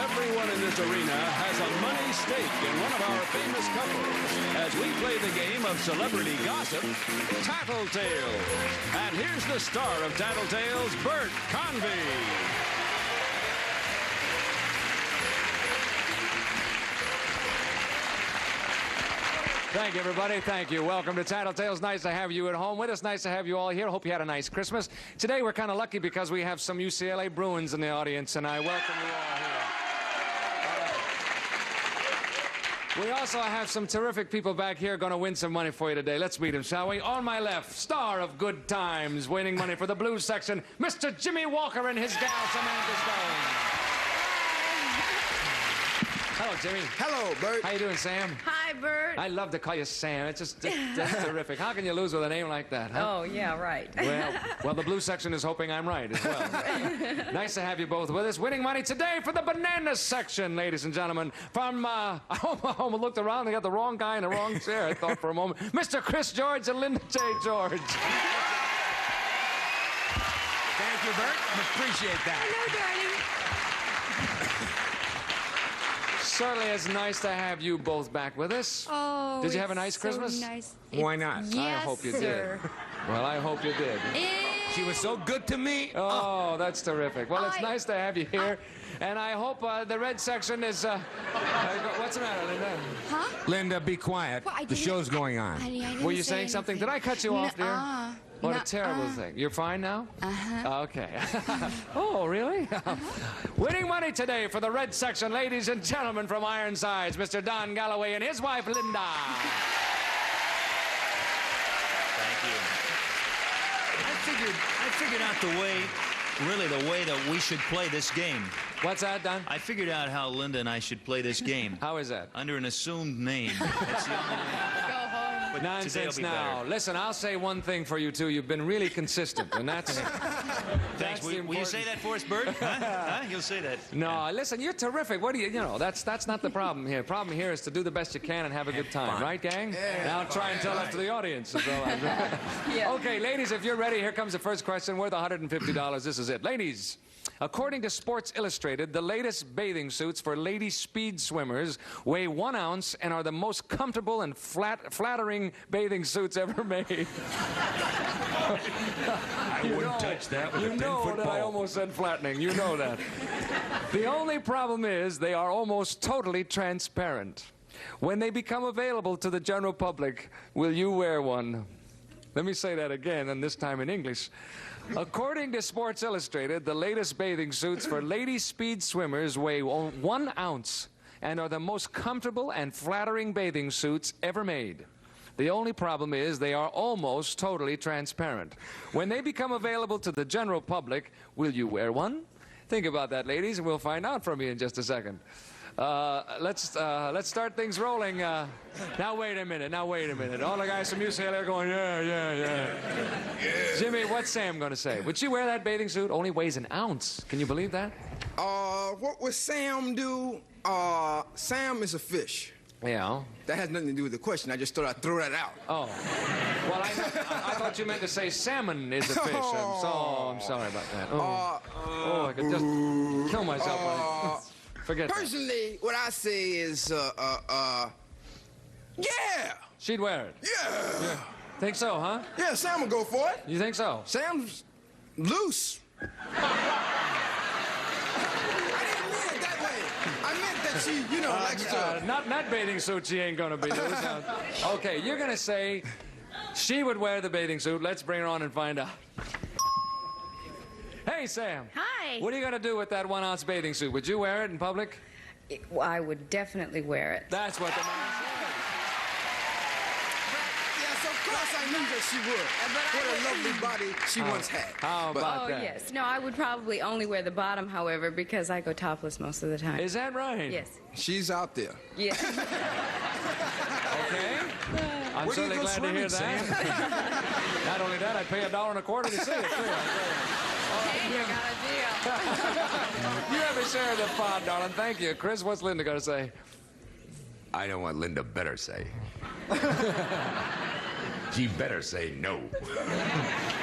everyone in this arena has a money stake in one of our famous couples as we play the game of celebrity gossip, Tattletales. And here's the star of Tattletales, Bert Convy. Thank you, everybody. Thank you. Welcome to Tattletales. Nice to have you at home with us. Nice to have you all here. Hope you had a nice Christmas. Today, we're kind of lucky because we have some UCLA Bruins in the audience, and I welcome you all here. We also have some terrific people back here going to win some money for you today. Let's meet them, shall we? On my left, star of Good Times, winning money for the blues section, Mr. Jimmy Walker and his gal, Samantha Stone. Hello, Jimmy. Hello, Bert. How you doing, Sam? Hi, Bert. I love to call you Sam. It's just that's terrific. How can you lose with a name like that, huh? Oh, yeah, right. Well, the blue section is hoping I'm right as well. Nice to have you both with us. Winning money today for the banana section, ladies and gentlemen. From, I almost looked around. They got the wrong guy in the wrong chair, I thought for a moment. Mr. Chris George and Linda J. George. Thank you, Bert. Appreciate that. Hello, darling. Certainly it's nice to have you both back with us. Oh, did you have a nice so Christmas? Nice. Why not? Yes, I hope you sir. did. Well, I hope you did. She was so good to me. Oh, that's terrific. Well, it's nice to have you here. And I hope the red section is... what's the matter, Linda? Huh? Linda, be quiet. Well, the show's going on. I didn't Were you say saying something? anything. Did I cut you off, dear? What a terrible thing. You're fine now? Uh-huh. Okay. Oh, really? Winning money today for the red section, ladies and gentlemen from Ironsides, Mr. Don Galloway and his wife, Linda. Thank you. I figured out the way that we should play this game. What's that, Don? I figured out how Linda and I should play this game. How is that? Under an assumed name. That's the only way. Go home. But Nonsense today will be now. better. Listen, I'll say one thing for you two. You've been really consistent, and that's... Thanks. the Will you say that for us, Bert? Huh? You'll say that. No, listen, you're terrific. What do you know, that's not the problem here. The problem here is to do the best you can and have a good time. Right, gang? Yeah. Now try and tell that to the audience as well. Yeah. Okay, ladies, if you're ready, here comes the first question worth $150. This is it. Ladies, according to Sports Illustrated, the latest bathing suits for lady speed swimmers weigh 1 ounce and are the most comfortable and flattering bathing suits ever made. I wouldn't touch that with a 10-foot ball. You know that I almost said flattening. You know that. The only problem is they are almost totally transparent. When they become available to the general public, will you wear one? Let me say that again, and this time in English. According to Sports Illustrated, the latest bathing suits for lady speed swimmers weigh 1 ounce and are the most comfortable and flattering bathing suits ever made. The only problem is they are almost totally transparent. When they become available to the general public, will you wear one? Think about that, ladies, and we'll find out from you in just a second. Let's start things rolling. Now wait a minute. All the guys from UCLA are going, yeah. Jimmy, what's Sam going to say? Would she wear that bathing suit? Only weighs 1 ounce. Can you believe that? What would Sam do? Sam is a fish. Yeah. That has nothing to do with the question. I just thought I'd throw that out. Oh. Well, I thought you meant to say salmon is a fish. I'm sorry about that. I could just kill myself on it. Forget that. Personally, what I say is, yeah. She'd wear it. Yeah. Think so, huh? Yeah, Sam will go for it. You think so? Sam's loose. I didn't mean it that way. I meant that she, likes to... Not bathing suit, she ain't gonna be loose. Okay, you're gonna say she would wear the bathing suit. Let's bring her on and find out. Hey, Sam. Hi. What are you gonna do with that 1 ounce bathing suit? Would you wear it in public? Well, I would definitely wear it. That's what the man said. Yes, of course I knew that she would. What a lovely body she once had. How about Oh, that? yes. No, I would probably only wear the bottom, however, because I go topless most of the time. Is that right? Yes. She's out there. Yes. Okay. I'm Where do you certainly go glad to hear swimming, that. Not only that, I'd pay $1.25 to see it, too. Hey, you got a deal. You have a share of the fun, darling. Thank you. Chris, what's Linda going to say? I know what Linda better say. She better say no.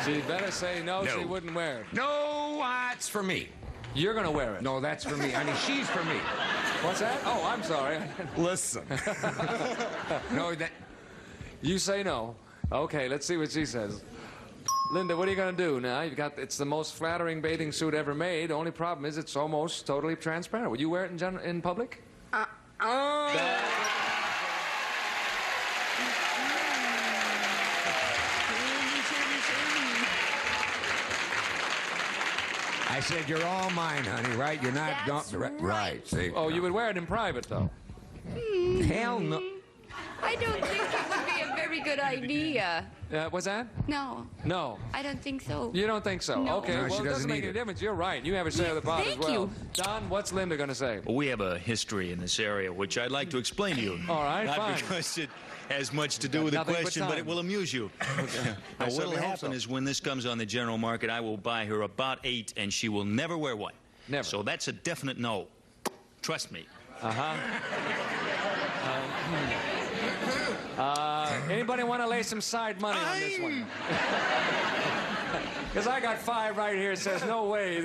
She better say no, No. she wouldn't wear it. No, it's for me. You're going to wear it. No, that's for me. Honey, she's for me. What's that? Oh, I'm sorry. Listen. No, that... You say no. Okay, let's see what she says. Linda, what are you going to do now? It's the most flattering bathing suit ever made. The only problem is it's almost totally transparent. Would you wear it in public? I said you're all mine, honey, right? You're not... That's right. See? Oh, you would wear it in private, though. Hell no. I don't think it would be a very good idea. What's that? No, No. I don't think so. You don't think so? No. Okay, No, well, she it doesn't doesn't make need any it. difference. You're right. You have a say of the pot as Thank well. you. Don, what's Linda going to say? We have a history in this area, which I'd like to explain to you. All right, Not fine. because it has much to do with the Nothing but question, but it time. will amuse you. I Now, what'll certainly hope happen so. is when this comes on the general market, I will buy her about 8, and she will never wear one. Never. So that's a definite no. Trust me. Anybody want to lay some side money on this one? Because I got 5 right here. It says no way.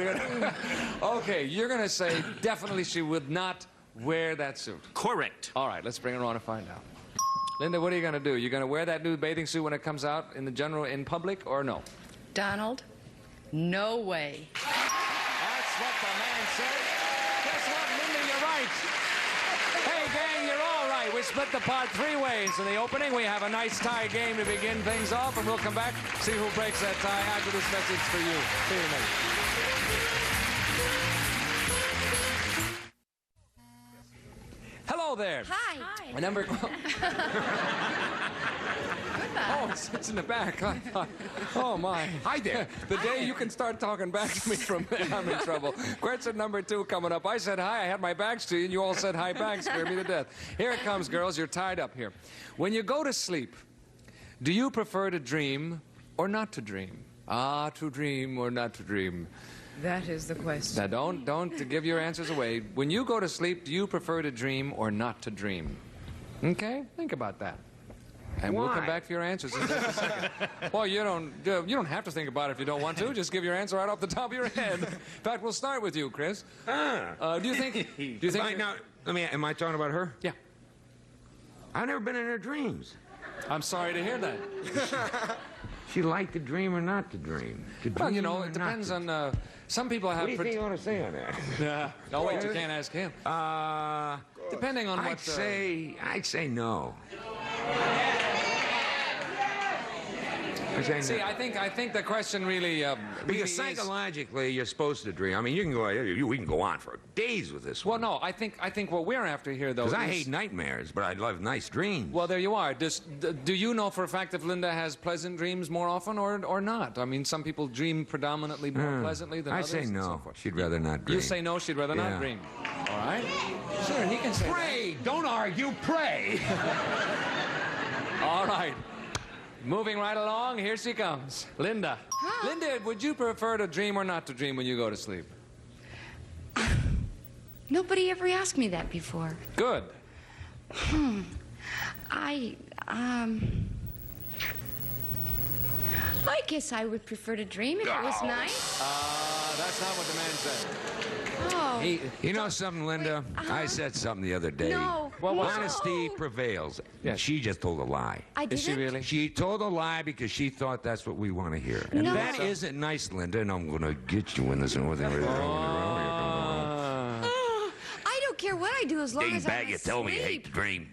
Okay, you're going to say definitely she would not wear that suit. Correct. All right, let's bring her on and find out. Linda, what are you going to do? You going to wear that new bathing suit when it comes out in public, or no? Donald, no way. That's what the man said. Guess what, Linda? You're right. Hey, gang, you're all right. We split the pot 3 ways. In the opening, we have a nice tie game to begin things off, and we'll come back, see who breaks that tie after this message for you. See you in a minute. Hello there. Hi. A number. Oh, it's in the back. Oh, my. Hi there. The day you can start talking back to me from there, I'm in trouble. Question number 2 coming up. I said hi. I had my backs to you, and you all said hi back. Scared me to death. Here it comes, girls. You're tied up here. When you go to sleep, do you prefer to dream or not to dream? Ah, to dream or not to dream. That is the question. Now, don't give your answers away. When you go to sleep, do you prefer to dream or not to dream? Okay? Think about that. And we'll come back for your answers in just a second. Well, you don't have to think about it if you don't want to. Just give your answer right off the top of your head. In fact, we'll start with you, Chris. Do you think? Now, am I talking about her? Yeah. I've never been in her dreams. I'm sorry to hear that. She liked to dream or not to dream? Well, you know, it depends on. Some people have. What do you think you want to say on that? Yeah. Oh wait, you can't ask him. Depending on what. I'd say no. See, I think the question really. Because psychologically, you're supposed to dream. I mean, we can go on for days with this Well, one. no, I think what we're after here, though. Because I hate nightmares, but I love nice dreams. Well, there you are. Do you know for a fact if Linda has pleasant dreams more often or not? I mean, some people dream predominantly more pleasantly than I others. say and no. so forth. She'd rather not dream. You say no, she'd rather not Yeah. dream. All right? Sure, he can say Pray! Don't argue, pray! that. All right. Moving right along, here she comes. Linda. Linda, would you prefer to dream or not to dream when you go to sleep? Nobody ever asked me that before. Good. I guess I would prefer to dream if it was nice. That's not what the man said. Oh. You know something, Linda? I said something the other day. No. Well, what's no. Honesty prevails. Yeah. She just told a lie. I didn't. Is she really? She told a lie because she thought that's what we want to hear. And No. that isn't nice, Linda, and I'm going to get you in this Northern I don't care what I do as long as I'm asleep. to dream.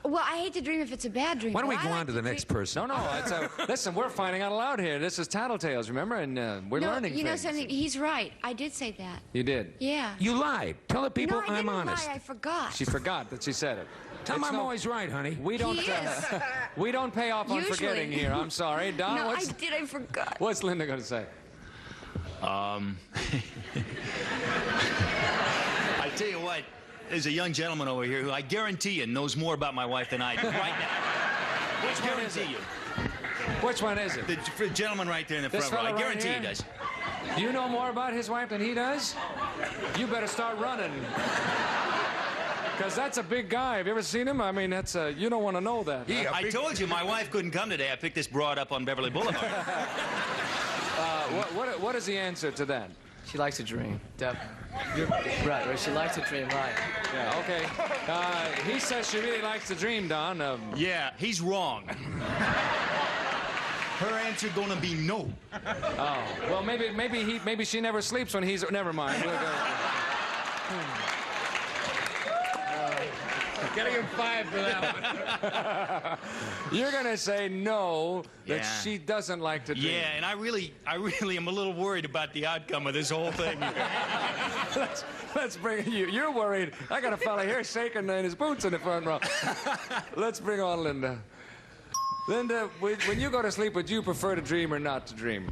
Well, I hate to dream if it's a bad dream. Why don't we but go I on like to the next person? No, listen, we're finding out aloud here. This is Tattletales, remember? And we're learning you know things. something? He's right. I did say that. You did. Yeah. You lied. Tell the people no, I I'm didn't honest. lie. I forgot. She forgot that she said it. Tell them I'm always right, honey. We don't. He is. We don't pay off on Usually. forgetting here. I'm sorry, Don. No, I did. I forgot. What's Linda going to say? I tell you what, there's a young gentleman over here who I guarantee you knows more about my wife than I do right now. Which one is guarantee it? you. Which one is it? The gentleman right there in the This front row. I fella right guarantee he here? does. You know more about his wife than he does? You better start running. Because that's a big guy. Have you ever seen him? I mean, you don't want to know that. I told you my wife couldn't come today. I picked this broad up on Beverly Boulevard. What is the answer to that? She likes to dream. Definitely. Right. She likes to dream, right. Yeah, okay. He says she really likes to dream, Don. Yeah, he's wrong. Her answer gonna be no. Oh, well, maybe she never sleeps when he's. Never mind. We'll go. Getting him 5 for that one. You're gonna say no, that Yeah. she doesn't like to dream. Yeah, and I really am a little worried about the outcome of this whole thing. Let's bring you. You're worried. I got a fella here shaking in his boots in the front row. Let's bring on Linda. Linda, when you go to sleep, would you prefer to dream or not to dream?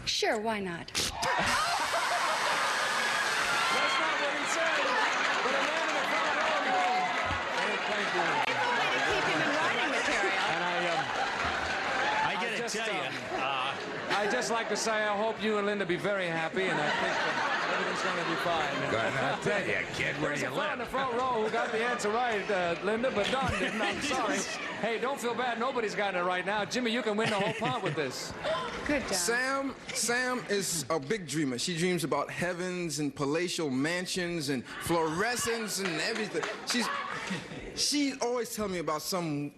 Sure, why not? That's not what he said. But a man in the front row knows. Thank you. Keep him in writing material. And I gotta tell you, I just like to say I hope you and Linda be very happy, and I think that everything's going to be fine. I tell you, kid, where There's do a you fellow in live? the front row who got the answer right, Linda, but Don didn't. I'm sorry. Hey, don't feel bad. Nobody's gotten it right now. Jimmy, you can win the whole pot with this. Good job. Sam is a big dreamer. She dreams about heavens and palatial mansions and fluorescence and everything. She always tells me about some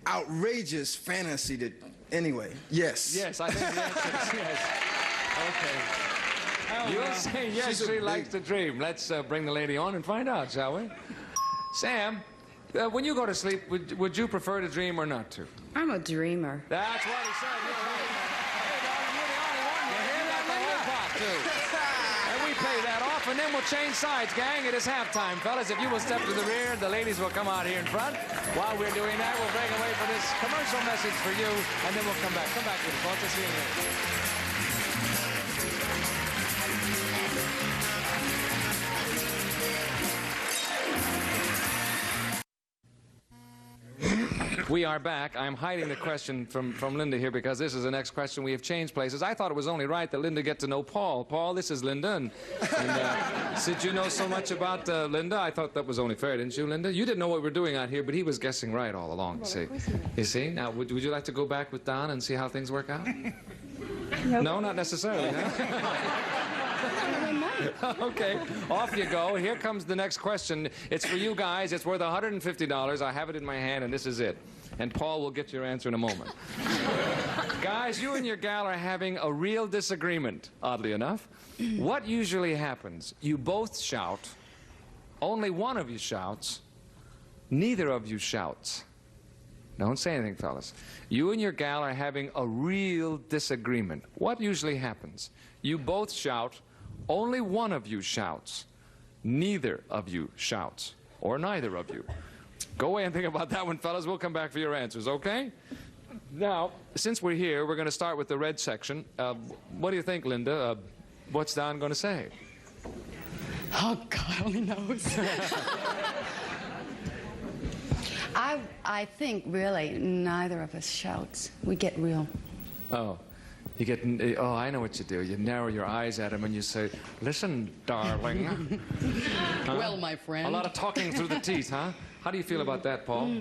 outrageous fantasy that. Anyway, yes. Yes, I think the answer is yes. Okay. You'll say yes, She's a she big- likes to dream. Let's bring the lady on and find out, shall we? Sam, when you go to sleep, would you prefer to dream or not to? I'm a dreamer. That's what he said. You're right. Hey, Don, you're the only one. You got the whole pot, too. And we pay that off, and then we'll change sides, gang. It is halftime, fellas. If you will step to the rear, the ladies will come out here in front. While we're doing that, we'll break away for this commercial message for you, and then we'll come back. Come back with us, folks. Let's see you in a minute. We are back. I'm hiding the question from Linda here because this is the next question. We have changed places. I thought it was only right that Linda get to know Paul. Paul, this is Linda. And since you know so much about Linda, I thought that was only fair, didn't you, Linda? You didn't know what we're doing out here, but he was guessing right all along. See? You see? Now, would you like to go back with Don and see how things work out? Nope. No, not necessarily, huh? Okay, off you go. Here comes the next question. It's for you guys. It's worth $150. I have it in my hand, and this is it. And Paul will get your answer in a moment. Guys, you and your gal are having a real disagreement, oddly enough. What usually happens? You both shout. Only one of you shouts. Neither of you shouts. Don't say anything, fellas. You and your gal are having a real disagreement. What usually happens? You both shout. Only one of you shouts. Neither of you shouts. Or neither of you. Go away and think about that one, fellas. We'll come back for your answers, okay? Now, since we're here, we're going to start with the red section. What do you think, Linda? What's Don going to say? Oh, God only knows. I think, really, neither of us shouts. We get real. Oh. You get, oh, I know what you do. You narrow your eyes at him and you say, listen, darling. Huh? Well, my friend. A lot of talking through the teeth, huh? How do you feel about that, Paul?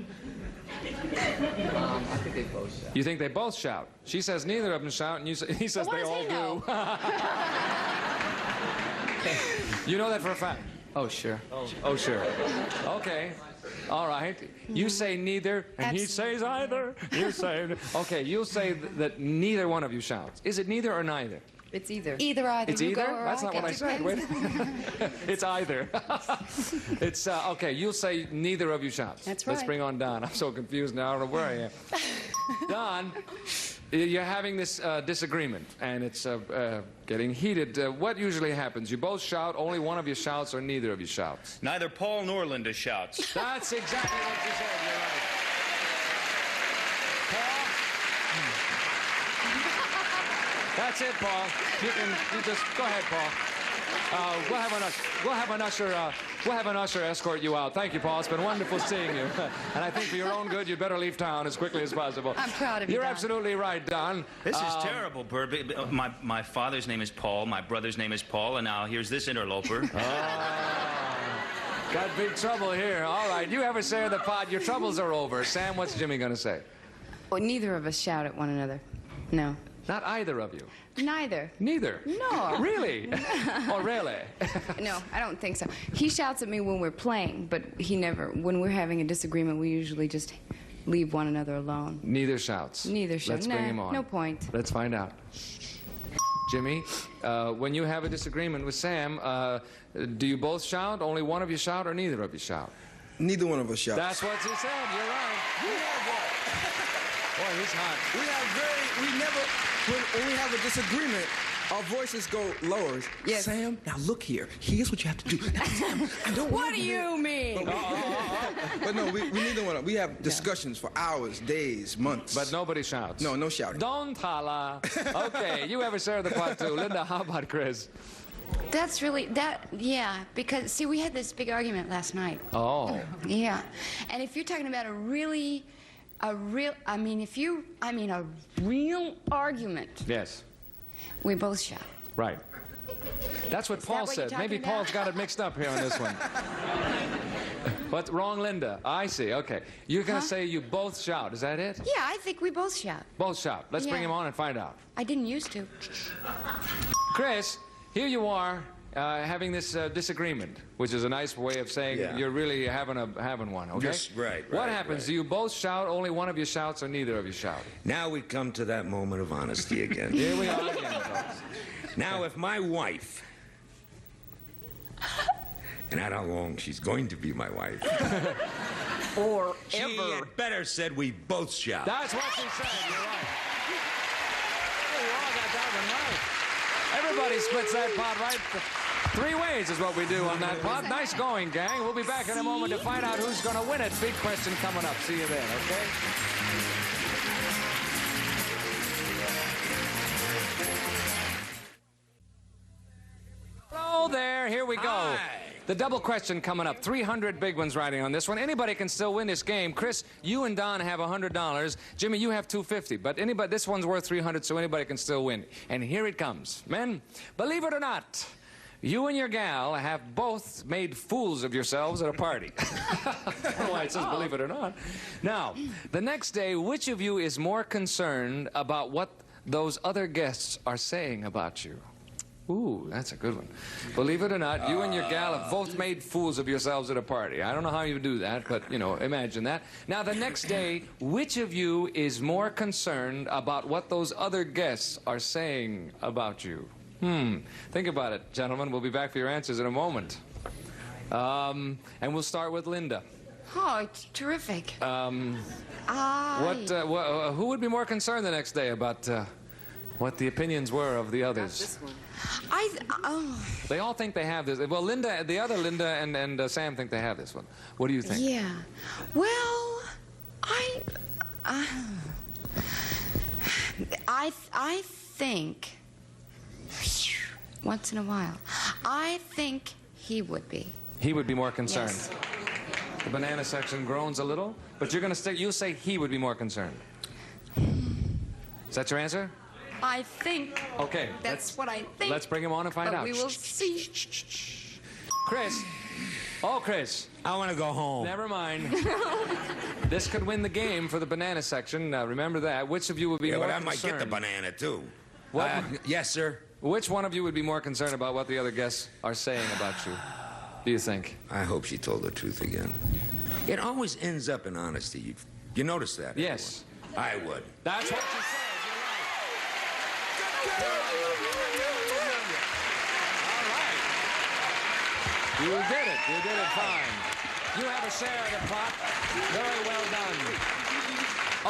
I think they both shout. You think they both shout? She says neither of them shout, and he says Well, they what all does he do. You know that for a fact? Oh, sure. Oh, sure. Okay. All right. You say neither, and he says either. You say... Okay, you'll say that neither one of you shouts. Is it neither or neither? It's either. Either. It's You either? go or That's I not go. what I said. Wait. It's either. It's, okay, you'll say neither of you shouts. That's Let's right. bring on Don. I'm so confused now. I don't know where I am. Don, you're having this disagreement, and it's getting heated. What usually happens? You both shout, only one of you shouts, or neither of you shouts? neither Paul nor Linda shouts. That's exactly what you said. You're right. Paul? That's it, Paul. You just go ahead, Paul. We'll have an usher escort you out. Thank you, Paul. It's been wonderful seeing you. And I think for your own good, you'd better leave town as quickly as possible. I'm proud of you, You're Don. absolutely right, Don. This is terrible, Bert. My father's name is Paul. My brother's name is Paul. And now here's this interloper. Got big trouble here. All right, you have a share of the pot. Your troubles are over. Sam, what's Jimmy going to say? Well, neither of us shout at one another. No. Not either of you? Neither. Neither? No. Really? Oh, really? No, I don't think so. He shouts at me when we're playing, but he never. When we're having a disagreement, we usually just leave one another alone. Neither shouts? Neither shouts. Let's bring him on. No point. Let's find out. Jimmy, when you have a disagreement with Sam, do you both shout? Only one of you shout, or neither of you shout? Neither one of us shouts. That's what you said. You're right. Boy, he's hot. When we have a disagreement, our voices go lower. Yes. Sam, now look here. Here's what you have to do. Now, Sam, I don't What want do to you mean? But no, we neither one. We have discussions for hours, days, months. But nobody shouts. No, no shouting. Don't holla. Okay, you have a share of the pot too. Linda, how about Chris? That's really, yeah, because, see, we had this big argument last night. Oh. Yeah. And if you're talking about a real argument, Yes. we both shout. Right. That's what Paul what you're said. Maybe talking Paul's about? got it mixed up here on this one. But wrong, Linda. I see. Okay. You're going to say you both shout. Is that it? Yeah, I think we both shout. Both shout. Let's bring Yeah. him on and find out. I didn't used to. Chris, here you are having this disagreement, which is a nice way of saying Yeah. you're really having one, okay? Yes, right, What right, happens? right. Do you both shout, only one of you shouts, or neither of you shout? Now we come to that moment of honesty again. Here we are again, folks. Now, if my wife, and I don't know how long she's going to be my wife, Or she had better said we both shout. That's what she said. You're right. Hey, you all got that one right. Everybody splits that pot right 3 ways is what we do on that pot. Nice going, gang. We'll be back in a moment to find out who's going to win it. Big question coming up. See you then, okay? Hello there. Here we go. Hi. The double question coming up. 300 big ones riding on this one. Anybody can still win this game. Chris, you and Don have $100. Jimmy, you have $250. But anybody, this one's worth $300, so anybody can still win. And here it comes. Men, believe it or not, you and your gal have both made fools of yourselves at a party. I don't know why it says believe it or not. Now, the next day, which of you is more concerned about what those other guests are saying about you? Ooh, that's a good one. Believe it or not, you and your gal have both made fools of yourselves at a party. I don't know how you do that, but, you know, imagine that. Now, the next day, which of you is more concerned about what those other guests are saying about you? Think about it, gentlemen. We'll be back for your answers in a moment. And we'll start with Linda. Oh, it's terrific. Who would be more concerned the next day about what the opinions were of the others? They all think they have this. Well, Linda, the other Linda and Sam think they have this one. What do you think? Yeah. Well, I think once in a while, I think he would be. He would be more concerned. Yes. The banana section groans a little, but you're going to stick. You'll say he would be more concerned. Is that your answer? I think. Okay. That's what I think. Let's bring him on and find out. We will see. Chris. Oh, Chris. I want to go home. Never mind. This could win the game for the banana section. Remember that. Which of you would be more but I concerned? might get the banana, too. What? Yes, sir. Which one of you would be more concerned about what the other guests are saying about you? Do you think? I hope she told the truth again. It always ends up in honesty. You notice that? Yes. everyone? I would. That's what she said. You're right. All right. You did it. You did it fine. You have a share of the pot. Very well done.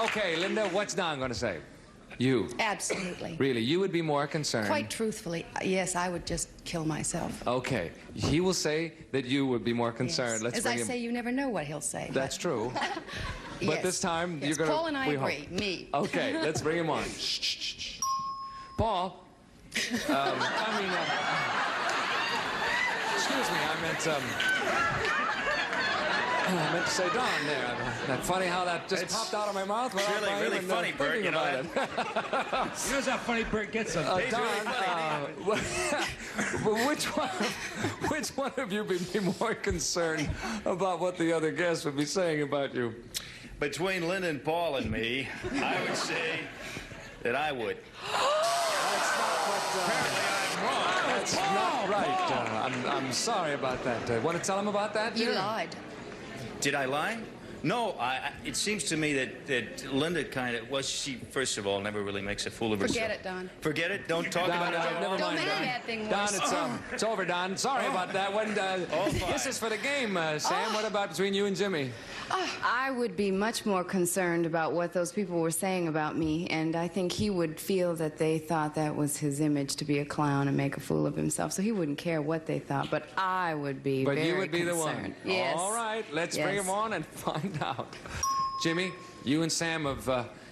Okay, Linda, what's Don going to say? You. Absolutely. Really, you would be more concerned. Quite truthfully, yes, I would just kill myself. Okay. He will say that you would be more concerned. Yes. Let's As bring I him. say, you never know what he'll say. That's true. But Yes. this time, Yes, you're going to... Paul and I agree. Me. Okay, let's bring him on. Shh, shh, shh. Paul, excuse me, I meant to say Don there. That funny how that just popped out of my mouth without really, my really even, funny, Bert, thinking you know about it. You know how funny Bert gets them. Don, which one of you would be more concerned about what the other guests would be saying about you? Between Lynn and Paul and me, I would say that I would. Apparently I'm wrong. That's not right. I'm sorry about that. Want to tell him about that? You dear? lied. Did I lie? No, it seems to me that Linda kind of, well, she, first of all, never really makes a fool of herself. Forget it, Don. Forget it? Don't talk about it? Never Don't mind, make a Don. bad thing Don, worse. it's over, Don. Sorry about that. When this is for the game, Sam. What about between you and Jimmy? I would be much more concerned about what those people were saying about me, and I think he would feel that they thought that was his image to be a clown and make a fool of himself, so he wouldn't care what they thought, but I would be But very you would be concerned. the one. Yes. All right, let's bring Yes. him on and find out. Jimmy, you and Sam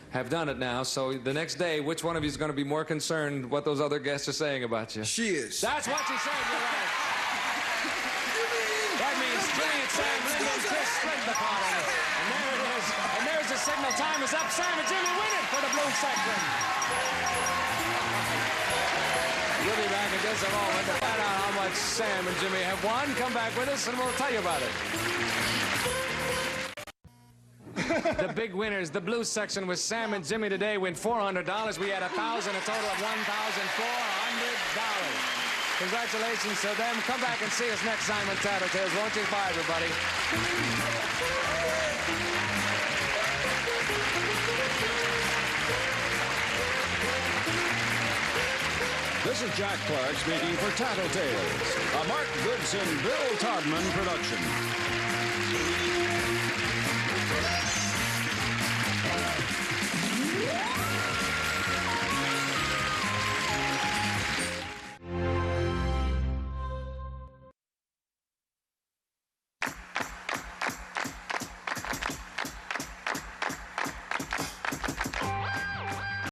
have done it now, so the next day, which one of you is going to be more concerned what those other guests are saying about you? She is. That's what she said, you're right. That means Jimmy and Sam, Linda and Chris split the pot on it. And there it is. And there's the signal. Time is up. Sam and Jimmy win it for the blue section. We'll be back in just a moment to find out how much Sam and Jimmy have won. Come back with us and we'll tell you about it. The big winners, the blue section with Sam and Jimmy today win $400. We had $1,000, a total of $1,400. Congratulations to them. Come back and see us next time on Tattletales, won't you? Bye, everybody. This is Jack Clark speaking for Tattletales, a Mark Goodson, Bill Todman production.